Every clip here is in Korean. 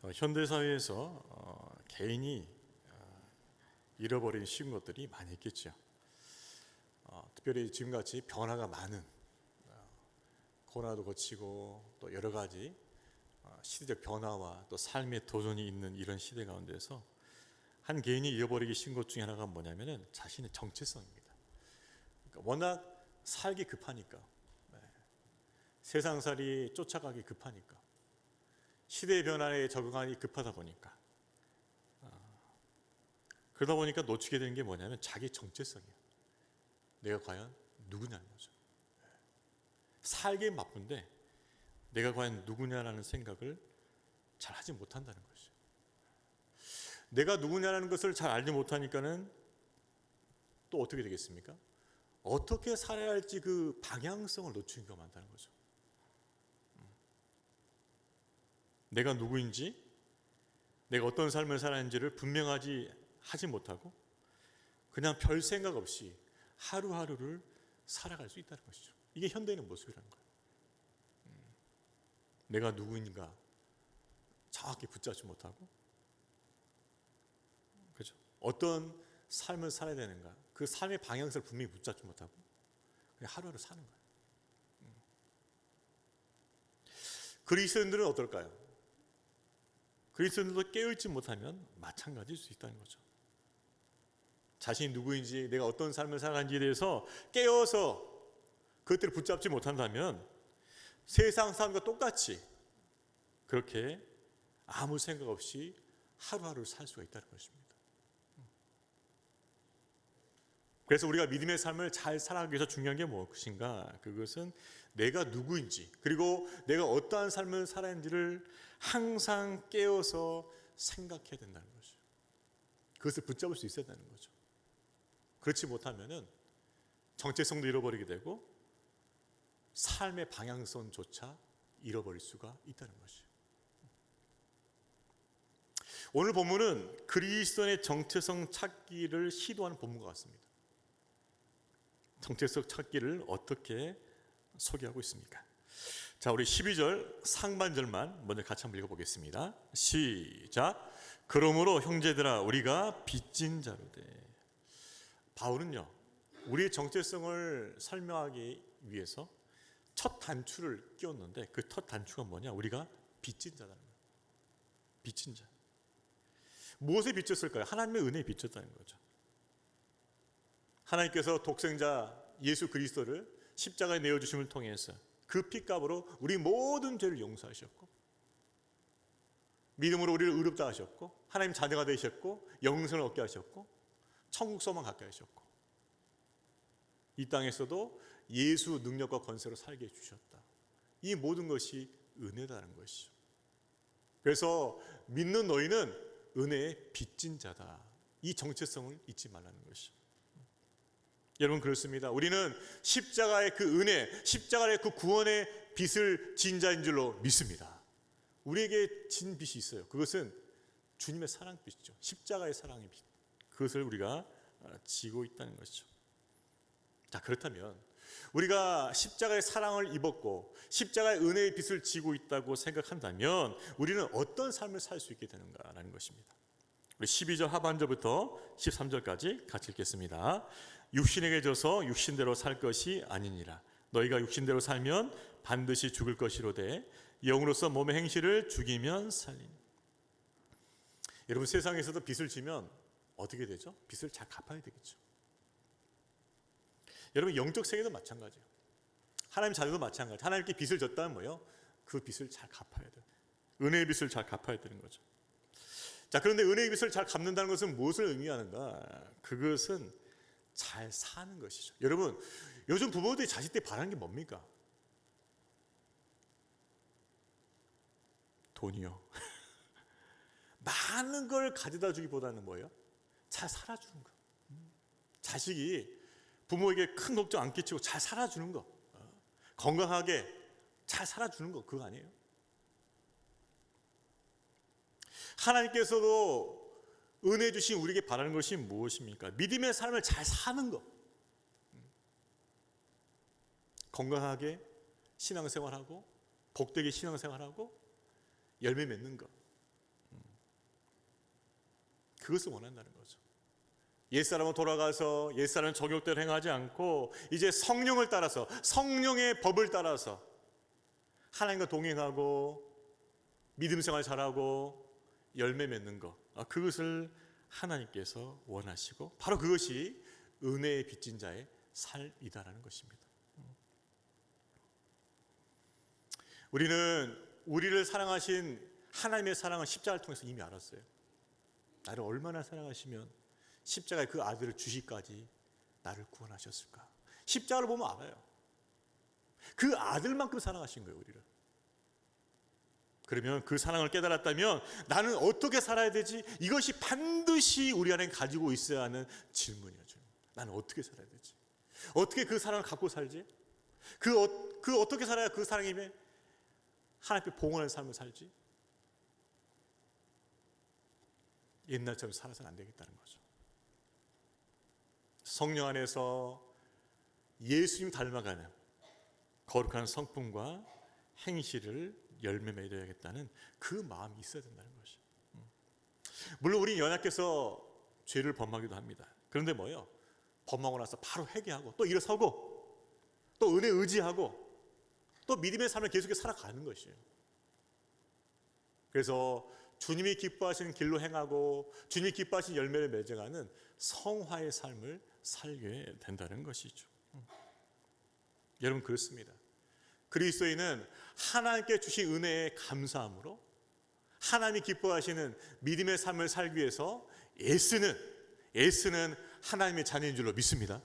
현대 사회에서 개인이 잃어버린 쉬운 것들이 많이 있겠죠. 특별히 지금같이 변화가 많은 코로나도 거치고 또 여러 가지 시대적 변화와 또 삶의 도전이 있는 이런 시대 가운데서 한 개인이 잃어버리기 쉬운 것 중에 하나가 뭐냐면은 자신의 정체성입니다. 그러니까 워낙 살기 급하니까, 세상살이 쫓아가기 급하니까, 시대의 변화에 적응하기 급하다 보니까, 그러다 보니까 놓치게 되는 게 뭐냐면 자기 정체성이에요. 내가 과연 누구냐는 거죠. 살기 바쁜데 내가 과연 누구냐라는 생각을 잘 하지 못한다는 것이죠. 내가 누구냐라는 것을 잘 알지 못하니까는 또 어떻게 되겠습니까? 어떻게 살아야 할지 그 방향성을 놓치는 경우가 많다는 거죠. 내가 누구인지, 내가 어떤 삶을 살았는지를 분명하지 하지 못하고 그냥 별 생각 없이 하루하루를 살아갈 수 있다는 것이죠. 이게 현대인의 모습이라는 거예요. 내가 누구인가 정확히 붙잡지 못하고, 그렇죠? 어떤 삶을 살아야 되는가, 그 삶의 방향성을 분명히 붙잡지 못하고 그냥 하루하루 사는 거예요. 그리스도인들은 어떨까요? 그리스도인들도 깨어있지 못하면 마찬가지일 수 있다는 거죠. 자신이 누구인지, 내가 어떤 삶을 살아가는지에 대해서 깨어서 그것들을 붙잡지 못한다면 세상 사람과 똑같이 그렇게 아무 생각 없이 하루하루를 살 수가 있다는 것입니다. 그래서 우리가 믿음의 삶을 잘 살아가기 위해서 중요한 게 무엇인가? 그것은 내가 누구인지, 그리고 내가 어떠한 삶을 살았는지를 항상 깨어서 생각해야 된다는 거죠. 그것을 붙잡을 수 있어야 되는 거죠. 그렇지 못하면은 정체성도 잃어버리게 되고 삶의 방향성조차 잃어버릴 수가 있다는 것이죠. 오늘 본문은 그리스도의 정체성 찾기를 시도하는 본문 같습니다. 정체성 찾기를 어떻게 소개하고 있습니까? 자, 우리 12절 상반절만 먼저 같이 한번 읽어보겠습니다. 시작. 그러므로 형제들아 우리가 빚진 자로되. 바울은요, 우리의 정체성을 설명하기 위해서 첫 단추를 끼웠는데 그 첫 단추가 뭐냐? 우리가 빚진 자라는 거예요. 빚진 자. 무엇에 빚졌을까요? 하나님의 은혜에 빚졌다는 거죠. 하나님께서 독생자 예수 그리스도를 십자가에 내어주심을 통해서 그 피값으로 우리 모든 죄를 용서하셨고, 믿음으로 우리를 의롭다 하셨고, 하나님 자녀가 되셨고, 영생을 얻게 하셨고, 천국 소망 갖게 하셨고, 이 땅에서도 예수 능력과 권세로 살게 해주셨다. 이 모든 것이 은혜다는 것이죠. 그래서 믿는 너희는 은혜의 빚진 자다. 이 정체성을 잊지 말라는 것이죠. 여러분, 그렇습니다. 우리는 십자가의 그 은혜, 십자가의 그 구원의 빚을 진 자인 줄로 믿습니다. 우리에게 진 빚이 있어요. 그것은 주님의 사랑 빚이죠. 십자가의 사랑의 빚. 그것을 우리가 지고 있다는 것이죠. 자, 그렇다면 우리가 십자가의 사랑을 입었고 십자가의 은혜의 빚을 지고 있다고 생각한다면 우리는 어떤 삶을 살 수 있게 되는가라는 것입니다. 우리 12절 하반절부터 13절까지 같이 읽겠습니다. 육신에게 져서 육신대로 살 것이 아니니라. 너희가 육신대로 살면 반드시 죽을 것이로되 영으로서 몸의 행실을 죽이면 살리니. 여러분, 세상에서도 빚을 지면 어떻게 되죠? 빚을 잘 갚아야 되겠죠. 여러분, 영적 세계도 마찬가지예요. 하나님 자녀도 마찬가지. 하나님께 빚을 졌다면 뭐예요? 그 빚을 잘 갚아야 돼요. 은혜의 빚을 잘 갚아야 되는 거죠. 자, 그런데 은혜의 빚을 잘 갚는다는 것은 무엇을 의미하는가? 그것은 잘 사는 것이죠. 여러분, 요즘 부모들이 자식들이 바라는 게 뭡니까? 돈이요. 많은 걸 가져다 주기보다는 뭐예요? 잘 살아주는 거. 자식이 부모에게 큰 걱정 안 끼치고 잘 살아주는 거, 건강하게 잘 살아주는 거, 그거 아니에요? 하나님께서도 은혜 주신 우리에게 바라는 것이 무엇입니까? 믿음의 삶을 잘 사는 것, 건강하게 신앙생활하고 복되게 신앙생활하고 열매 맺는 것, 그것을 원한다는 거죠. 옛사람은 돌아가서 옛사람 정욕대로 행하지 않고 이제 성령을 따라서, 성령의 법을 따라서 하나님과 동행하고 믿음 생활 잘하고 열매 맺는 것, 그것을 하나님께서 원하시고 바로 그것이 은혜에 빚진 자의 삶이다라는 것입니다. 우리는 우리를 사랑하신 하나님의 사랑을 십자가를 통해서 이미 알았어요. 나를 얼마나 사랑하시면 십자가에 그 아들을 주시까지 나를 구원하셨을까. 십자가를 보면 알아요. 그 아들만큼 사랑하신 거예요, 우리를. 그러면 그 사랑을 깨달았다면 나는 어떻게 살아야 되지? 이것이 반드시 우리 안에 가지고 있어야 하는 질문이죠. 나는 어떻게 살아야 되지? 어떻게 그 사랑을 갖고 살지? 그 어떻게 살아야 그 사랑임에 하나님 앞에 봉헌하는 삶을 살지? 옛날처럼 살아서는 안 되겠다는 거죠. 성령 안에서 예수님 닮아가는 거룩한 성품과 행실을 열매 맺어야겠다는 그 마음이 있어야 된다는 것이죠. 물론 우리 연약해서 죄를 범하기도 합니다. 그런데 뭐예요? 범하고 나서 바로 회개하고 또 일어서고 또 은혜 의지하고 또 믿음의 삶을 계속해서 살아가는 것이에요. 그래서 주님이 기뻐하시는 길로 행하고 주님이 기뻐하시는 열매를 맺어가는 성화의 삶을 살게 된다는 것이죠. 여러분 그렇습니다. 그리스도인은 하나님께 주신 은혜에 감사함으로 하나님이 기뻐하시는 믿음의 삶을 살기 위해서 애쓰는 하나님의 자녀인 줄로 믿습니다.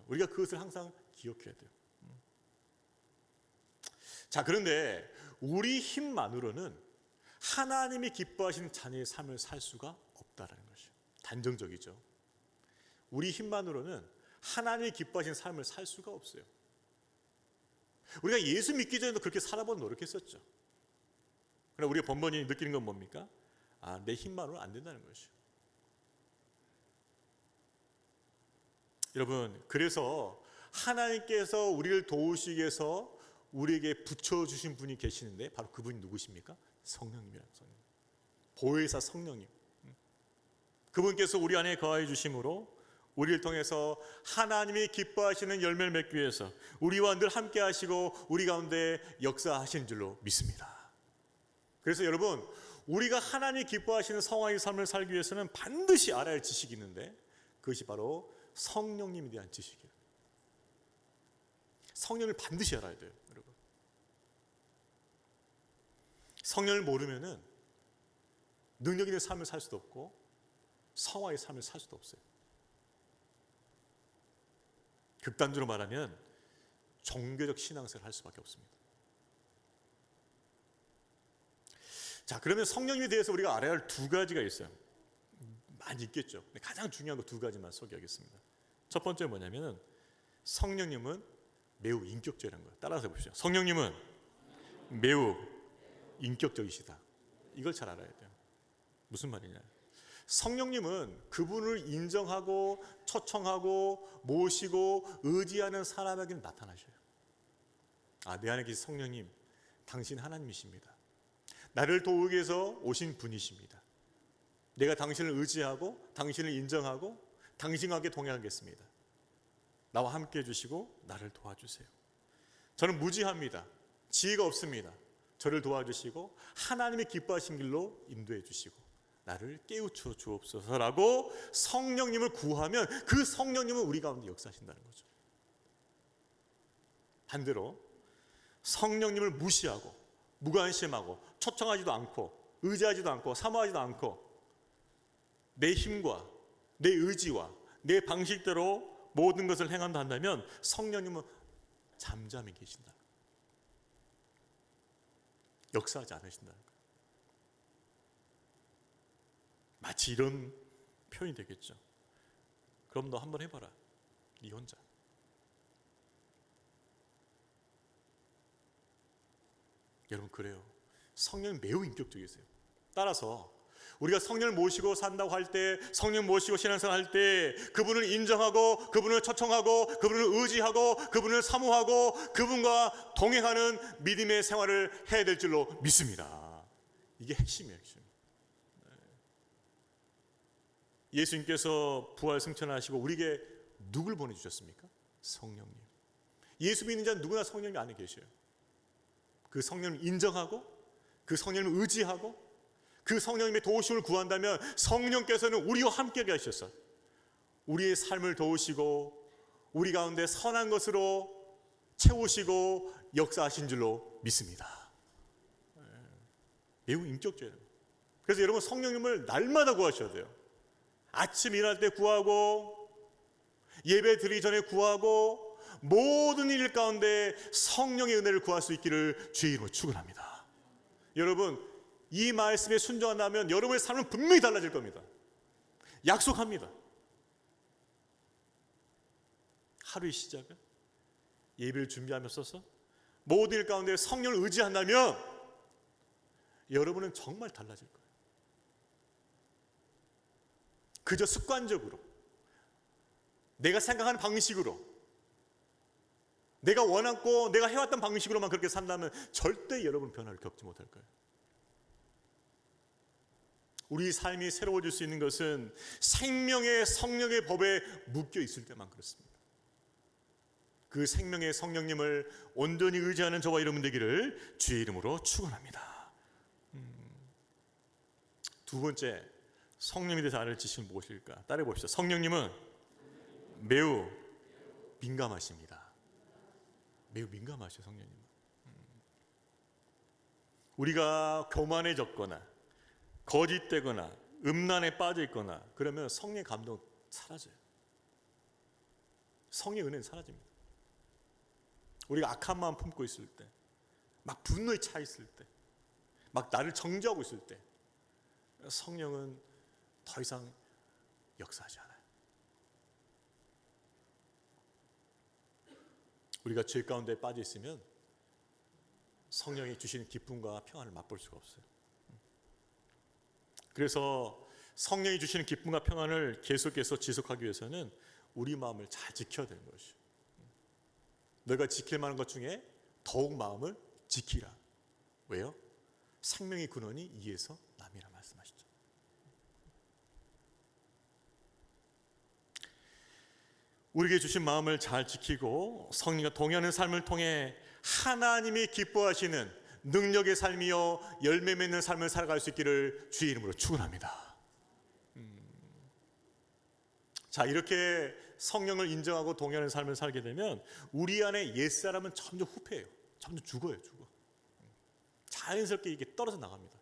우리가 그것을 항상 기억해야 돼요. 자, 그런데 우리 힘만으로는 하나님이 기뻐하시는 자녀의 삶을 살 수가 없다라는 것이죠. 단정적이죠. 우리 힘만으로는 하나님이 기뻐하시는 삶을 살 수가 없어요. 우리가 예수 믿기 전에도 그렇게 살아본 노력했었죠. 그러나 우리가 번번이 느끼는 건 뭡니까? 내 힘만으로는 안 된다는 것이죠. 여러분, 그래서 하나님께서 우리를 도우시기 위해서 우리에게 붙여주신 분이 계시는데 바로 그분이 누구십니까? 성령님이라는 성령. 보혜사 성령님. 그분께서 우리 안에 거하여 주심으로 우리를 통해서 하나님이 기뻐하시는 열매를 맺기 위해서 우리와 늘 함께 하시고 우리 가운데 역사하신 줄로 믿습니다. 그래서 여러분, 우리가 하나님이 기뻐하시는 성화의 삶을 살기 위해서는 반드시 알아야 할 지식이 있는데 그것이 바로 성령님에 대한 지식이에요. 성령을 반드시 알아야 돼요, 여러분. 성령을 모르면은 능력 있는 삶을 살 수도 없고 성화의 삶을 살 수도 없어요. 극단적으로 말하면 종교적 신앙생활을 할 수밖에 없습니다. 자, 그러면 성령님에 대해서 우리가 알아야 할 두 가지가 있어요. 많이 있겠죠. 근데 가장 중요한 거 두 가지만 소개하겠습니다. 첫 번째 뭐냐면은 성령님은 매우 인격적이라는 거예요. 따라서 보십시오. 성령님은 매우 인격적이시다. 이걸 잘 알아야 돼요. 무슨 말이냐? 성령님은 그분을 인정하고 초청하고 모시고 의지하는 사람에게는 나타나셔요. 내 안에 계신 성령님, 당신 하나님이십니다. 나를 도우기 위해서 오신 분이십니다. 내가 당신을 의지하고 당신을 인정하고 당신과 함께 동행하겠습니다. 나와 함께 해주시고 나를 도와주세요. 저는 무지합니다. 지혜가 없습니다. 저를 도와주시고 하나님의 기뻐하신 길로 인도해 주시고 나를 깨우쳐 주옵소서라고 성령님을 구하면 그 성령님은 우리 가운데 역사하신다는 거죠. 반대로 성령님을 무시하고 무관심하고 초청하지도 않고 의지하지도 않고 사모하지도 않고 내 힘과 내 의지와 내 방식대로 모든 것을 행한다 한다면 성령님은 잠잠히 계신다. 역사하지 않으신다는 거예요. 마치 이런 표현이 되겠죠. 그럼 너 한번 해봐라. 네 혼자. 여러분 그래요. 성령이 매우 인격적이세요. 따라서 우리가 성령을 모시고 산다고 할 때, 성령 모시고 신앙생활 할 때 그분을 인정하고 그분을 초청하고 그분을 의지하고 그분을 사모하고 그분과 동행하는 믿음의 생활을 해야 될 줄로 믿습니다. 이게 핵심이에요. 핵심. 예수님께서 부활 승천하시고 우리에게 누굴 보내주셨습니까? 성령님. 예수 믿는 자는 누구나 성령님 안에 계셔요. 그 성령을 인정하고 그 성령을 의지하고 그 성령님의 도우심을 구한다면 성령께서는 우리와 함께 계셔서 우리의 삶을 도우시고 우리 가운데 선한 것으로 채우시고 역사하신 줄로 믿습니다. 매우 인격적이에요. 그래서 여러분 성령님을 날마다 구하셔야 돼요. 아침 일어날 때 구하고 예배 드리기 전에 구하고 모든 일 가운데 성령의 은혜를 구할 수 있기를 주의 이름으로 축원합니다. 여러분 이 말씀에 순종한다면 여러분의 삶은 분명히 달라질 겁니다. 약속합니다. 하루의 시작은 예배를 준비하면서 모든 일 가운데 성령을 의지한다면 여러분은 정말 달라질 거예요. 그저 습관적으로 내가 생각하는 방식으로 내가 원하고 내가 해왔던 방식으로만 그렇게 산다면 절대 여러분 변화를 겪지 못할 거예요. 우리 삶이 새로워질 수 있는 것은 생명의 성령의 법에 묶여 있을 때만 그렇습니다. 그 생명의 성령님을 온전히 의지하는 저와 여러분 되기를 주의 이름으로 축원합니다. 두 번째, 성령에 대해서 알을 지식은 무엇일까? 따라해 봅시다. 성령님은 매우 민감하십니다. 매우 민감하셔 성령님은. 우리가 교만해졌거나 거짓되거나 음란에 빠져 있거나 그러면 성령의 감동 사라져요. 성령의 은혜는 사라집니다. 우리가 악한 마음 품고 있을 때, 막 분노에 차 있을 때, 막 나를 정죄하고 있을 때 성령은 더 이상 역사하지 않아요. 우리가 죄 가운데 빠져 있으면 성령이 주시는 기쁨과 평안을 맛볼 수가 없어요. 그래서 성령이 주시는 기쁨과 평안을 계속해서 지속하기 위해서는 우리 마음을 잘 지켜야 되는 것이죠. 너희가 지킬 만한 것 중에 더욱 마음을 지키라. 왜요? 생명의 근원이 이에서 남이라 말씀하시죠. 우리에게 주신 마음을 잘 지키고 성령과 동행하는 삶을 통해 하나님이 기뻐하시는 능력의 삶이요 열매 맺는 삶을 살아갈 수 있기를 주의 이름으로 축원합니다. 자, 이렇게 성령을 인정하고 동행하는 삶을 살게 되면 우리 안에 옛사람은 점점 후패해요. 점점 죽어요. 자연스럽게 이게 떨어져 나갑니다.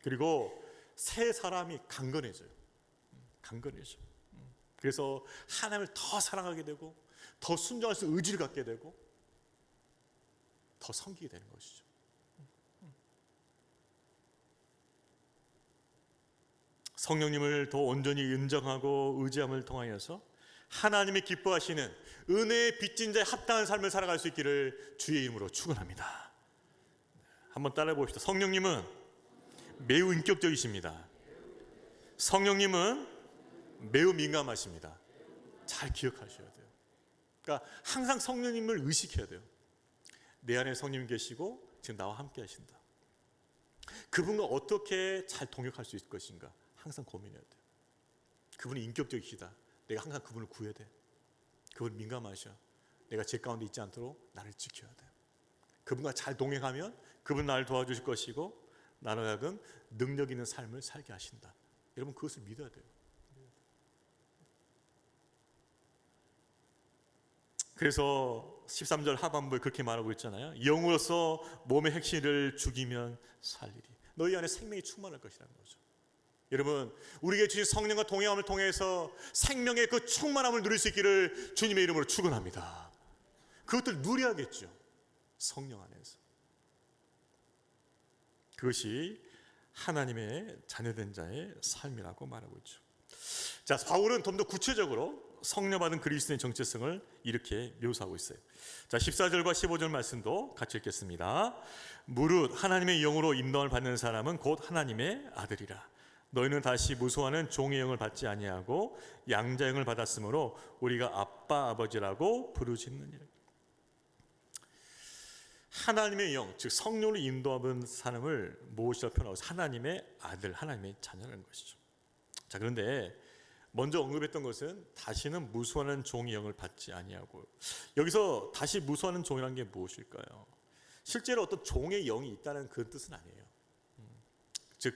그리고 새 사람이 강건해져요. 그래서 하나님을 더 사랑하게 되고 더 순종할 수 있는 의지를 갖게 되고 더 섬기게 되는 것이죠. 성령님을 더 온전히 인정하고 의지함을 통하여서 하나님이 기뻐하시는 은혜의 빚진 자의 합당한 삶을 살아갈 수 있기를 주의 이름으로 축원합니다. 한번 따라해 봅시다. 성령님은 매우 인격적이십니다. 성령님은 매우 민감하십니다. 잘 기억하셔야 돼요. 그러니까 항상 성령님을 의식해야 돼요. 내 안에 성령님 계시고 지금 나와 함께 하신다. 그분과 어떻게 잘 동역할 수 있을 것인가 항상 고민해야 돼요. 그분이 인격적이시다. 내가 항상 그분을 구해야 돼. 그분 민감하셔. 내가 죄 가운데 있지 않도록 나를 지켜야 돼. 그분과 잘 동행하면 그분 나를 도와주실 것이고 나로 하여금 능력 있는 삶을 살게 하신다. 여러분 그것을 믿어야 돼요. 그래서 13절 하반부에 그렇게 말하고 있잖아요. 영으로서 몸의 핵심을 죽이면 살리리. 너희 안에 생명이 충만할 것이라는 거죠. 여러분 우리에게 주신 성령과 동행함을 통해서 생명의 그 충만함을 누릴 수 있기를 주님의 이름으로 축원합니다. 그것들 누려야겠죠. 성령 안에서. 그것이 하나님의 자녀된 자의 삶이라고 말하고 있죠. 자, 바울은 좀 더 구체적으로 성령 받은 그리스도인의 정체성을 이렇게 묘사하고 있어요. 자, 14절과 15절 말씀도 같이 읽겠습니다. 무릇 하나님의 영으로 인도함을 받는 사람은 곧 하나님의 아들이라. 너희는 다시 무소하는 종의 영을 받지 아니하고 양자 영을 받았으므로 우리가 아빠 아버지라고 부르짖느니라. 하나님의 영, 즉 성령으로 인도하는 사람을 무엇이라고 표현하고 하나님의 아들, 하나님의 자녀라는 것이죠. 자, 그런데 먼저 언급했던 것은 다시는 무수하는 종의 영을 받지 아니하고, 여기서 다시 무수하는 종이라는 게 무엇일까요? 실제로 어떤 종의 영이 있다는 그 뜻은 아니에요. 즉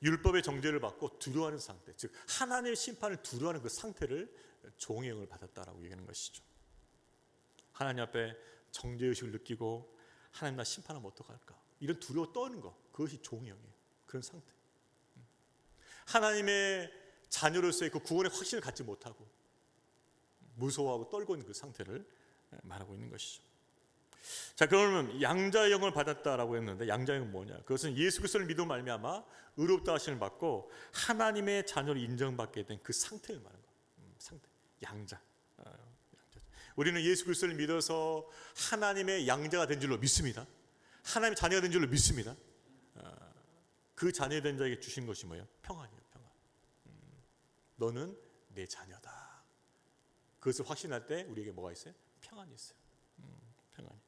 율법의 정죄를 받고 두려워하는 상태, 즉 하나님의 심판을 두려워하는 그 상태를 종의 영을 받았다라고 얘기하는 것이죠. 하나님 앞에 정죄의식을 느끼고 하나님 나 심판하면 어떡할까, 이런 두려워 떠는 거, 그것이 종의 영이에요. 그런 상태. 하나님의 자녀로서의 그 구원의 확신을 갖지 못하고 무서워하고 떨고 있는 그 상태를 말하고 있는 것이죠. 자, 그러면 양자의 영을 받았다라고 했는데 양자의 영은 뭐냐? 그것은 예수 그리스도를 믿음으로 말미암아 의롭다 하심을 받고 하나님의 자녀로 인정받게 된 그 상태를 말하는 거예요. 상태, 양자. 우리는 예수 그리스도를 믿어서 하나님의 양자가 된 줄로 믿습니다. 하나님의 자녀가 된 줄로 믿습니다. 그 자녀 된 자에게 주신 것이 뭐예요? 평안이에요. 평안. 너는 내 자녀다. 그것을 확신할 때 우리에게 뭐가 있어요? 평안이 있어요. 평안이.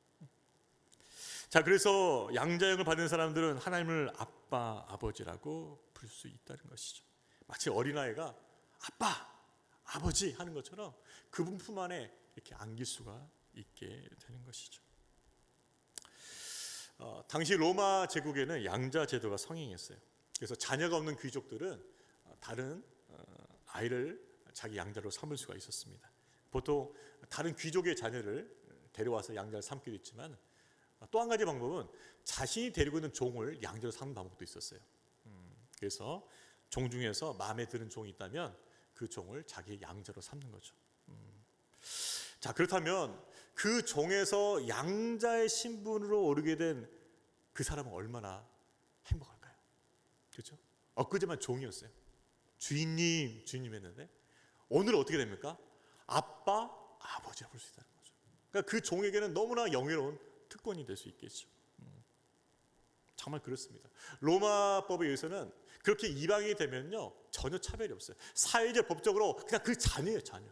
자, 그래서 양자영을 받은 사람들은 하나님을 아빠, 아버지라고 부를 수 있다는 것이죠. 마치 어린아이가 아빠, 아버지 하는 것처럼 그분 품 안에 이렇게 안길 수가 있게 되는 것이죠. 당시 로마 제국에는 양자 제도가 성행했어요. 그래서 자녀가 없는 귀족들은 다른 아이를 자기 양자로 삼을 수가 있었습니다. 보통 다른 귀족의 자녀를 데려와서 양자를 삼기도 있지만, 또 한 가지 방법은 자신이 데리고 있는 종을 양자로 삼는 방법도 있었어요. 그래서 종 중에서 마음에 드는 종이 있다면 그 종을 자기의 양자로 삼는 거죠. 자, 그렇다면 그 종에서 양자의 신분으로 오르게 된 그 사람은 얼마나 행복할까요? 그렇죠? 엊그제만 종이었어요. 주인님 했는데 오늘 어떻게 됩니까? 아빠, 아버지라 부를 수 있다는 거죠. 그러니까 그 종에게는 너무나 영예로운 특권이 될 수 있겠죠. 정말 그렇습니다. 로마법에 의해서는 그렇게 이방인이 되면요 전혀 차별이 없어요. 사회적 법적으로 그냥 그 자녀예요, 자녀.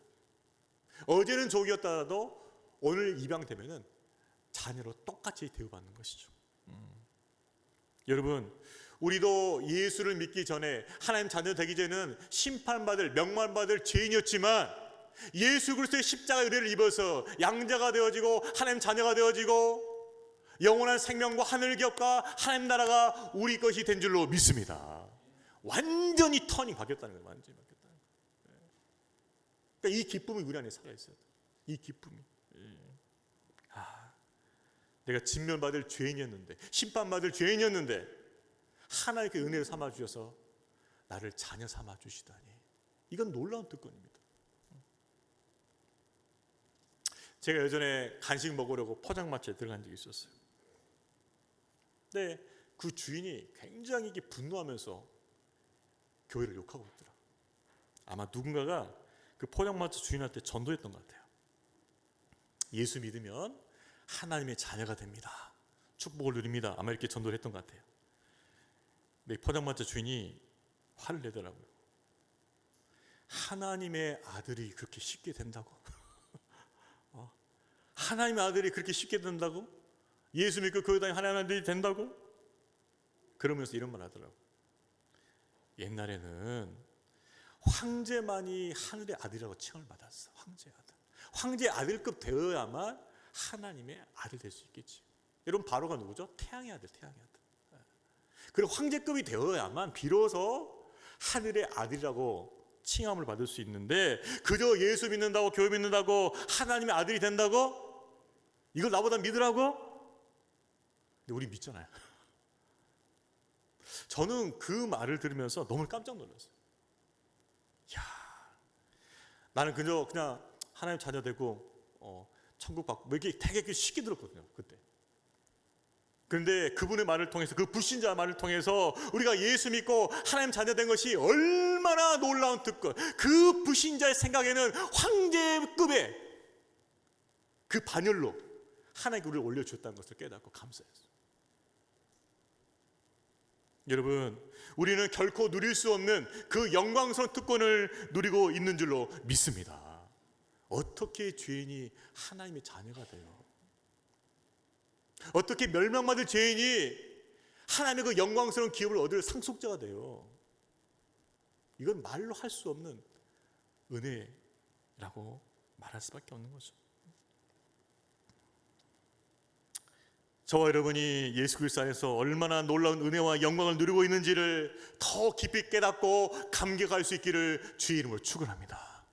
어제는 종이었다라도 오늘 입양되면은 자녀로 똑같이 대우받는 것이죠. 여러분, 우리도 예수를 믿기 전에 하나님 자녀 되기 전에는 심판받을, 명망받을 죄인이었지만 예수 그리스도의 십자가 의뢰를 입어서 양자가 되어지고 하나님 자녀가 되어지고 영원한 생명과 하늘 격과 하나님 나라가 우리 것이 된 줄로 믿습니다. 완전히 터닝 바뀌었다는 거예요. 완전히 바뀌었다는 거예요. 그러니까 이 기쁨이 우리 안에 살아있어요. 이 기쁨이. 내가 진멸받을 죄인이었는데, 심판받을 죄인이었는데 하나님의 그 은혜를 삼아주셔서 나를 자녀 삼아주시다니, 이건 놀라운 특권입니다. 제가 예전에 간식 먹으려고 포장마차에 들어간 적이 있었어요. 근데 그 주인이 굉장히 분노하면서 교회를 욕하고 있더라. 아마 누군가가 그 포장마차 주인한테 전도했던 것 같아요. 예수 믿으면 하나님의 자녀가 됩니다. 축복을 누립니다. 아마 이렇게 전도를 했던 것 같아요. 근데 포장마차 주인이 화를 내더라고요. 하나님의 아들이 그렇게 쉽게 된다고? 하나님의 아들이 그렇게 쉽게 된다고? 예수 믿고 교회 다니는 하나님의 아들이 된다고? 그러면서 이런 말 하더라고요. 옛날에는 황제만이 하늘의 아들이라고 칭을 받았어. 황제 아들. 황제 아들급 되어야만 하나님의 아들 될 수 있겠지. 여러분, 바로가 누구죠? 태양의 아들, 태양의 아들. 그리고 황제급이 되어야만 비로소 하늘의 아들이라고 칭함을 받을 수 있는데, 그저 예수 믿는다고, 교회 믿는다고 하나님의 아들이 된다고? 이걸 나보다 믿으라고? 근데 우리 믿잖아요. 저는 그 말을 들으면서 너무 깜짝 놀랐어요. 야, 나는 그냥 하나님 자녀 되고 천국 받고 이렇게 되게 쉽게 들었거든요, 그때. 그런데 그분의 말을 통해서, 그 불신자 말을 통해서 우리가 예수 믿고 하나님 자녀 된 것이 얼마나 놀라운 특권, 그 불신자의 생각에는 황제급의 그 반열로 하나님께 우리를 올려주었다는 것을 깨닫고 감사했어요. 여러분, 우리는 결코 누릴 수 없는 그 영광스러운 특권을 누리고 있는 줄로 믿습니다. 어떻게 죄인이 하나님의 자녀가 돼요? 어떻게 멸망받을 죄인이 하나님의 그 영광스러운 기업을 얻을 상속자가 돼요? 이건 말로 할 수 없는 은혜라고 말할 수밖에 없는 거죠. 저와 여러분이 예수 그리스도 안에서 얼마나 놀라운 은혜와 영광을 누리고 있는지를 더 깊이 깨닫고 감격할 수 있기를 주의 이름으로 축원합니다.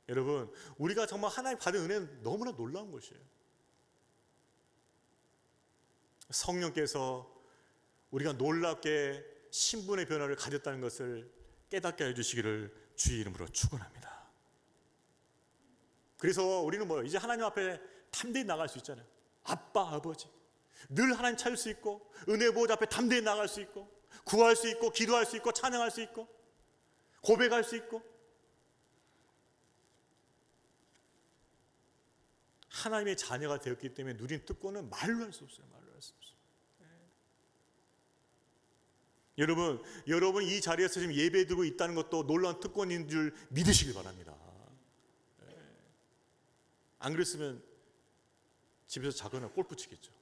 여러분, 우리가 정말 하나님 받은 은혜는 너무나 놀라운 것이에요. 성령께서 우리가 놀랍게 신분의 변화를 가졌다는 것을 깨닫게 해주시기를 주의 이름으로 축원합니다. 그래서 우리는 이제 하나님 앞에 담대히 나갈 수 있잖아요. 아빠, 아버지, 늘 하나님 찾을 수 있고, 은혜 보호자 앞에 담대히 나갈 수 있고, 구할 수 있고, 기도할 수 있고, 찬양할 수 있고, 고백할 수 있고, 하나님의 자녀가 되었기 때문에 누린 특권은 말로 할 수 없어요. 말로 할 수 없어요. 여러분 이 자리에서 지금 예배 드리고 있다는 것도 놀라운 특권인 줄 믿으시길 바랍니다. 안 그랬으면 집에서 자거나 골프 치겠죠.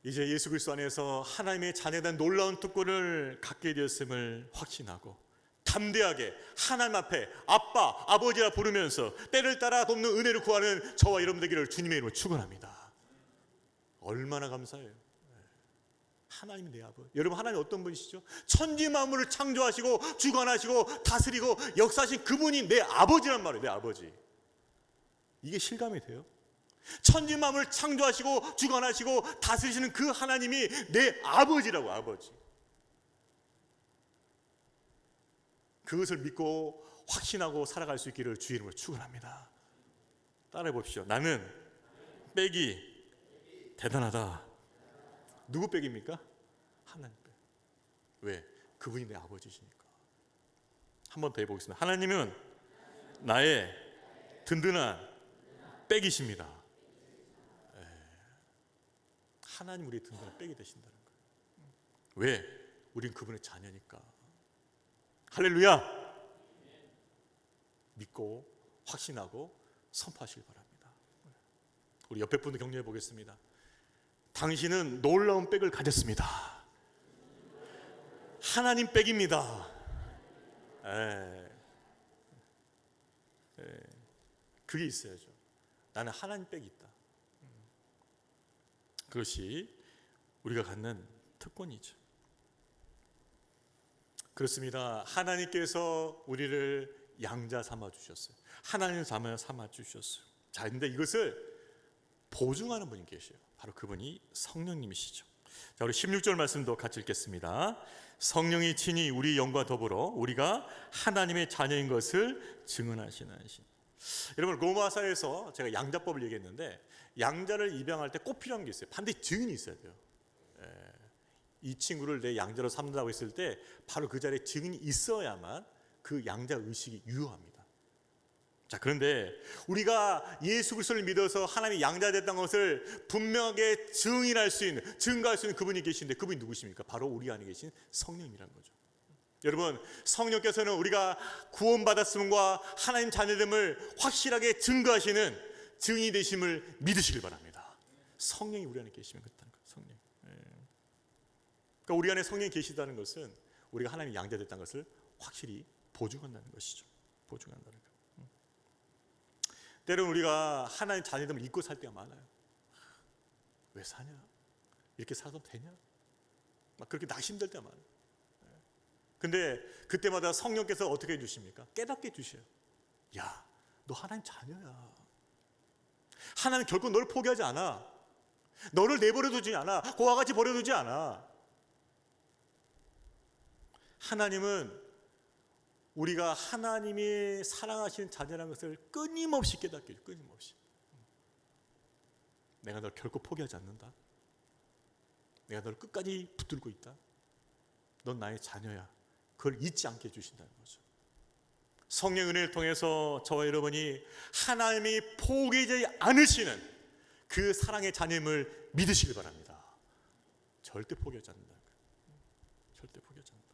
이제 예수 그리스도 안에서 하나님의 자녀에 대한 놀라운 특권을 갖게 되었음을 확신하고 담대하게 하나님 앞에 아빠, 아버지라 부르면서 때를 따라 돕는 은혜를 구하는 저와 여러분 되기를 주님의 이름으로 축원합니다. 얼마나 감사해요. 하나님이 내 아버지. 여러분, 하나님 어떤 분이시죠? 천지 만물을 창조하시고 주관하시고 다스리고 역사하신 그분이 내 아버지란 말이에요. 내 아버지. 이게 실감이 돼요? 천지 만물을 창조하시고 주관하시고 다스리시는 그 하나님이 내 아버지라고. 아버지. 그것을 믿고 확신하고 살아갈 수 있기를 주의 이름으로 축원합니다. 따라해 봅시오. 나는 빽이 대단하다. 누구 빽입니까? 하나님 빽. 왜? 그분이 내 아버지시니까. 한 번 더 해보겠습니다. 하나님은 나의 든든한 빽이십니다. 하나님 우리의 든든한 빽이 되신다는 거예요. 왜? 우린 그분의 자녀니까. 할렐루야! 믿고 확신하고 선포하시길 바랍니다. 우리 옆에 분도 격려해 보겠습니다. 당신은 놀라운 빽을 가졌습니다. 하나님 빽입니다. 그게 있어야죠. 나는 하나님 빽이 있다. 그것이 우리가 갖는 특권이죠. 그렇습니다. 하나님께서 우리를 양자 삼아 주셨어요. 하나님 삼아 주셨어요. 자, 근데 이것을 보증하는 분이 계셔요. 바로 그분이 성령님이시죠. 자, 우리 16절 말씀도 같이 읽겠습니다. 성령이 친히 우리 영과 더불어 우리가 하나님의 자녀인 것을 증언하시는 신. 여러분, 로마서에서 제가 양자법을 얘기했는데 양자를 입양할 때 꼭 필요한 게 있어요. 반드시 증인이 있어야 돼요. 이 친구를 내 양자로 삼는다고 했을 때 바로 그 자리에 증인이 있어야만 그 양자 의식이 유효합니다. 자, 그런데 우리가 예수 그리스도를 믿어서 하나님이 양자됐다는 것을 분명하게 증거할 수 있는 그분이 계신데 그분이 누구십니까? 바로 우리 안에 계신 성령이라는 거죠. 여러분, 성령께서는 우리가 구원받았음과 하나님 자녀됨을 확실하게 증거하시는 증인이 되심을 믿으시길 바랍니다. 성령이 우리 안에 계시면 그렇다는 거예요. 성령. 그러니까 우리 안에 성령이 계시다는 것은 우리가 하나님이 양자됐다는 것을 확실히 보증한다는 것이죠. 보증한다는 것. 때로는 우리가 하나님 자녀됨을 잊고 살 때가 많아요. 왜 사냐? 이렇게 살아도 되냐? 막 그렇게 낙심될 때가 많아요. 근데 그때마다 성령께서 어떻게 해주십니까? 깨닫게 해주셔요. 야, 너 하나님 자녀야. 하나님 결코 너를 포기하지 않아. 너를 내버려두지 않아. 그와 같이 버려두지 않아. 하나님은 우리가 하나님이 사랑하시는 자녀라는 것을 끊임없이 깨닫게 해요. 끊임없이. 내가 널 결코 포기하지 않는다. 내가 널 끝까지 붙들고 있다. 넌 나의 자녀야. 그걸 잊지 않게 해주신다는 거죠. 성령 은혜를 통해서 저와 여러분이 하나님이 포기하지 않으시는 그 사랑의 자녀임을 믿으시길 바랍니다. 절대 포기하지 않는다. 절대 포기하지 않는다.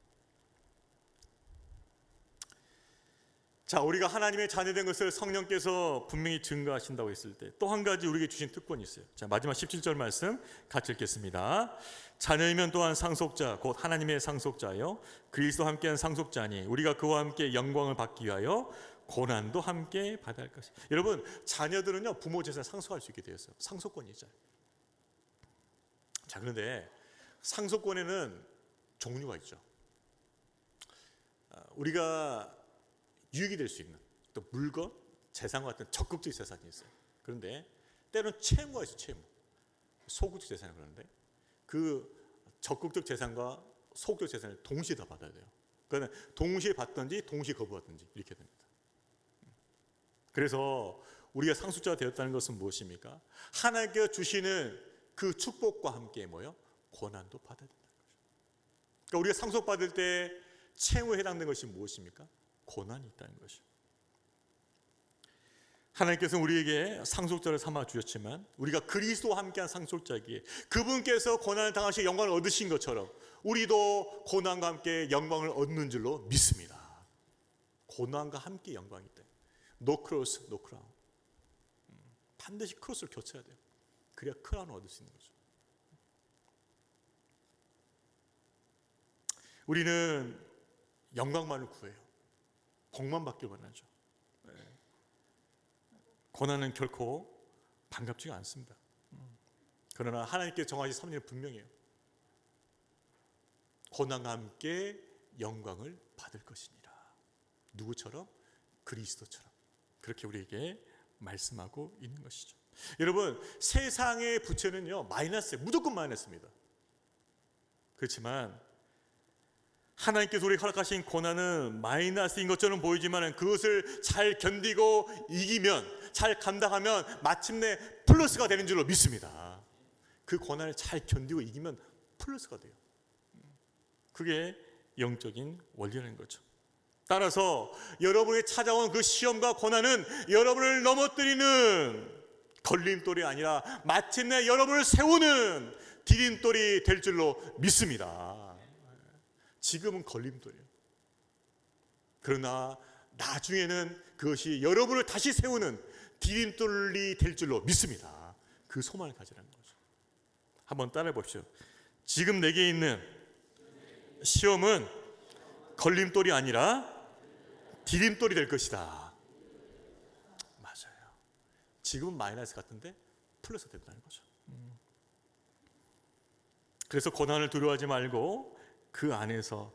자, 우리가 하나님의 자녀된 것을 성령께서 분명히 증거하신다고 했을 때 또 한 가지 우리에게 주신 특권이 있어요. 자, 마지막 17절 말씀 같이 읽겠습니다. 자녀이면 또한 상속자 곧 하나님의 상속자요 그리스도와 함께한 상속자니 우리가 그와 함께 영광을 받기 위하여 고난도 함께 받아야 할 것이다. 여러분, 자녀들은요 부모 재산을 상속할 수 있게 되었어요. 상속권이 있잖아요. 자, 그런데 상속권에는 종류가 있죠. 우리가 유익이 될 수 있는 또 물건, 재산과 같은 적극적 재산이 있어요. 그런데 때로는 채무가 있어요. 채무. 소극적 재산이 그러는데 그 적극적 재산과 소극적 재산을 동시에 다 받아야 돼요. 그러니까 동시에 받든지 동시에 거부하든지 이렇게 됩니다. 그래서 우리가 상속자가 되었다는 것은 무엇입니까? 하나님께서 주시는 그 축복과 함께 뭐요? 고난도 받아야 된다는 거죠. 그러니까 우리가 상속받을 때 채무에 해당되는 것이 무엇입니까? 고난이 있다는 것이죠. 하나님께서는 우리에게 상속자를 삼아 주셨지만 우리가 그리스도와 함께한 상속자이기에 그분께서 고난을 당하시고 영광을 얻으신 것처럼 우리도 고난과 함께 영광을 얻는 줄로 믿습니다. 고난과 함께 영광이 있다. No cross, no crown. 반드시 크로스를 교체해야 돼요. 그래야 크라운을 얻을 수 있는 거죠. 우리는 영광만을 구해요. 복만 받길 원하죠. 고난은 결코 반갑지가 않습니다. 그러나 하나님께서 정하신 섭리는 분명해요. 고난과 함께 영광을 받을 것이니라. 누구처럼? 그리스도처럼. 그렇게 우리에게 말씀하고 있는 것이죠. 여러분, 세상의 부채는요 마이너스예요. 무조건 마이너스입니다. 그렇지만 하나님께서 우리에게 허락하신 고난은 마이너스인 것처럼 보이지만 그것을 잘 견디고 이기면, 잘 감당하면 마침내 플러스가 되는 줄로 믿습니다. 그 고난을 잘 견디고 이기면 플러스가 돼요. 그게 영적인 원리라는 거죠. 따라서 여러분이 찾아온 그 시험과 고난은 여러분을 넘어뜨리는 걸림돌이 아니라 마침내 여러분을 세우는 디딤돌이 될 줄로 믿습니다. 지금은 걸림돌이에요. 그러나 나중에는 그것이 여러분을 다시 세우는 디딤돌이 될 줄로 믿습니다. 그 소망을 가지라는 거죠. 한번 따라해 보십시오. 지금 내게 있는 시험은 걸림돌이 아니라 디딤돌이 될 것이다. 맞아요. 지금은 마이너스 같은데 플러스 된다는 거죠. 그래서 고난을 두려워하지 말고 그 안에서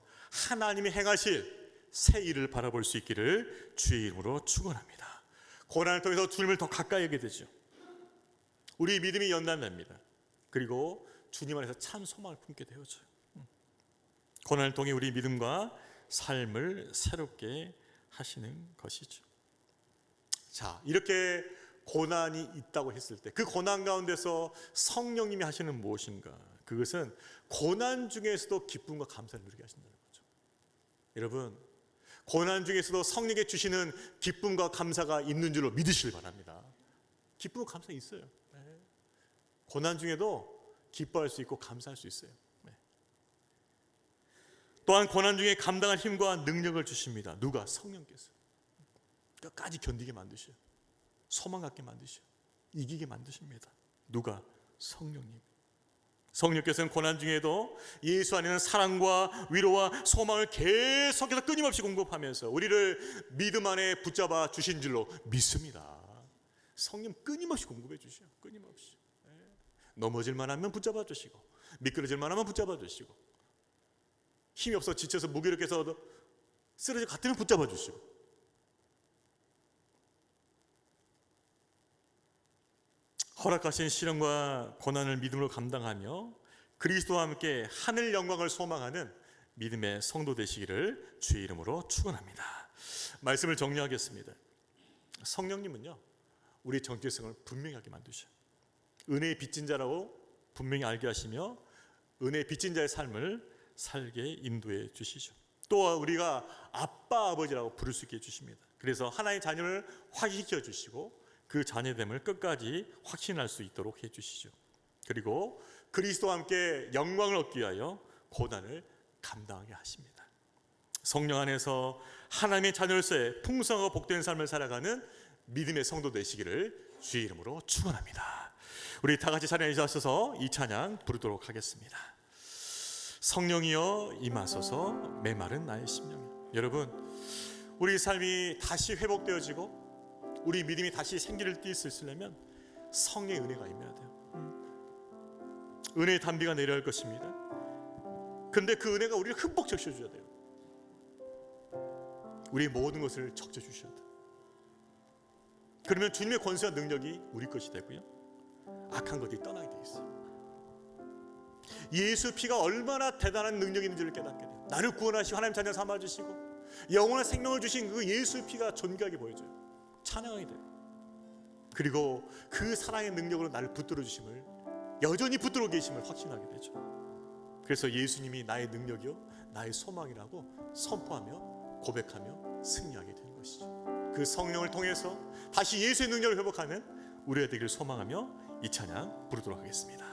하나님이 행하실 새 일을 바라볼 수 있기를 주의 이름으로 축원합니다. 고난을 통해서 주님을 더 가까이 하게 되죠. 우리 믿음이 연단됩니다. 그리고 주님 안에서 참 소망을 품게 되어져요. 고난을 통해 우리 믿음과 삶을 새롭게 하시는 것이죠. 자, 이렇게 고난이 있다고 했을 때 그 고난 가운데서 성령님이 하시는 무엇인가? 그것은 고난 중에서도 기쁨과 감사를 누리게 하신다는 거죠. 여러분, 고난 중에서도 성령께 주시는 기쁨과 감사가 있는 줄로 믿으시길 바랍니다. 기쁨과 감사 있어요. 네. 고난 중에도 기뻐할 수 있고 감사할 수 있어요. 네. 또한 고난 중에 감당할 힘과 능력을 주십니다. 누가? 성령께서. 끝까지 견디게 만드셔요. 소망 갖게 만드셔요. 이기게 만드십니다. 누가? 성령님. 성령께서는 고난 중에도 예수 안에는 사랑과 위로와 소망을 계속해서 끊임없이 공급하면서 우리를 믿음 안에 붙잡아 주신 줄로 믿습니다. 성령 끊임없이 공급해 주셔요. 끊임없이. 넘어질 만하면 붙잡아 주시고 미끄러질 만하면 붙잡아 주시고 힘이 없어 지쳐서 무기력해서 쓰러질 것 같으면 붙잡아 주시고 허락하신 시련과 고난을 믿음으로 감당하며 그리스도와 함께 하늘 영광을 소망하는 믿음의 성도 되시기를 주의 이름으로 축원합니다. 말씀을 정리하겠습니다. 성령님은요 우리의 정체성을 분명히 하게 만드셔요. 은혜의 빚진 자라고 분명히 알게 하시며 은혜의 빚진 자의 삶을 살게 인도해 주시죠. 또 우리가 아빠 아버지라고 부를 수 있게 해주십니다. 그래서 하나의 자녀를 확인시켜 주시고 그 자녀됨을 끝까지 확신할 수 있도록 해주시죠. 그리고 그리스도와 함께 영광을 얻기 위하여 고난을 감당하게 하십니다. 성령 안에서 하나님의 자녀로서의 풍성하고 복된 삶을 살아가는 믿음의 성도 되시기를 주의 이름으로 축원합니다. 우리 다 같이 자리에 앉아서 이 찬양 부르도록 하겠습니다. 성령이여 임하소서 메마른 나의 심령이여. 여러분, 우리 삶이 다시 회복되어지고 우리 믿음이 다시 생기를 띨 수 있으려면 성령의 은혜가 임해야 돼요. 은혜의 단비가 내려올 것입니다. 근데 그 은혜가 우리를 흠뻑 적셔줘야 돼요. 우리의 모든 것을 적셔주셔야 돼요. 그러면 주님의 권세와 능력이 우리 것이 되고요, 악한 것이 떠나게 돼 있어요. 예수 피가 얼마나 대단한 능력이 있는지를 깨닫게 돼요. 나를 구원하시고 하나님 자녀 삼아주시고 영원한 생명을 주신 그 예수 피가 존귀하게 보여져요. 찬양하게 돼요. 그리고 그 사랑의 능력으로 나를 붙들어 주심을, 여전히 붙들어 계심을 확신하게 되죠. 그래서 예수님이 나의 능력이요 나의 소망이라고 선포하며 고백하며 승리하게 되는 것이죠. 그 성령을 통해서 다시 예수의 능력을 회복하는 우리가 되기를 소망하며 이 찬양 부르도록 하겠습니다.